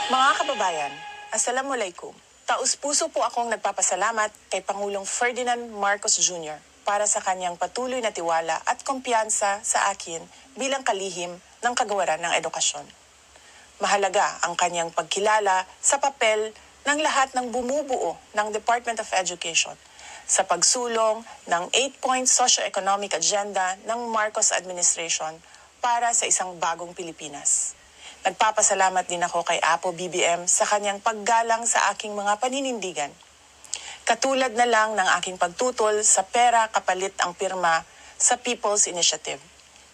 Mga kababayan, Assalamualaikum. Taus-puso po akong nagpapasalamat kay Pangulong Ferdinand Marcos Jr. para sa kanyang patuloy na tiwala at kumpiyansa sa akin bilang kalihim ng kagawaran ng edukasyon. Mahalaga ang kanyang pagkilala sa papel ng lahat ng bumubuo ng Department of Education sa pagsulong ng 8-point socio-economic agenda ng Marcos administration para sa isang bagong Pilipinas. Nagpapasalamat din ako kay Apo BBM sa kanyang paggalang sa aking mga paninindigan. Katulad na lang ng aking pagtutol sa pera kapalit ang pirma sa People's Initiative.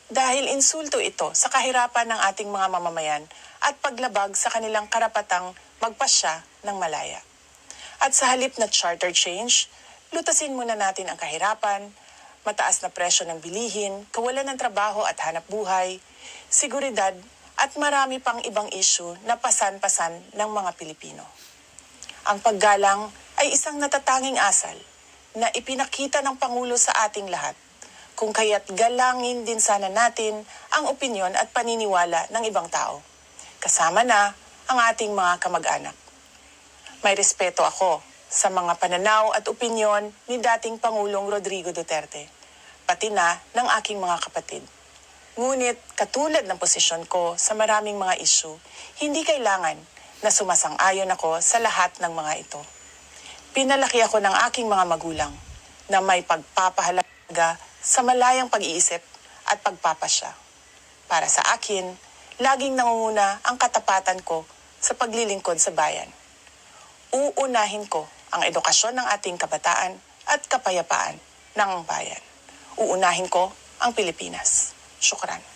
Dahil insulto ito sa kahirapan ng ating mga mamamayan at paglabag sa kanilang karapatang magpasya ng malaya. At sa halip na charter change, lutasin muna natin ang kahirapan, mataas na presyo ng bilihin, kawalan ng trabaho at hanap buhay, seguridad at marami pang ibang issue na pasan-pasan ng mga Pilipino. Ang paggalang ay isang natatanging asal na ipinakita ng Pangulo sa ating lahat, kung kaya't galangin din sana natin ang opinyon at paniniwala ng ibang tao, kasama na ang ating mga kamag-anak. May respeto ako sa mga pananaw at opinyon ni dating Pangulong Rodrigo Duterte, pati na ng aking mga kapatid. Ngunit katulad ng posisyon ko sa maraming mga issue, hindi kailangan na sumasang-ayon ako sa lahat ng mga ito. Pinalaki ako ng aking mga magulang na may pagpapahalaga sa malayang pag-iisip at pagpapasya. Para sa akin, laging nangunguna ang katapatan ko sa paglilingkod sa bayan. Uunahin ko ang edukasyon ng ating kabataan at kapayapaan ng bayan. Uunahin ko ang Pilipinas. Syukran.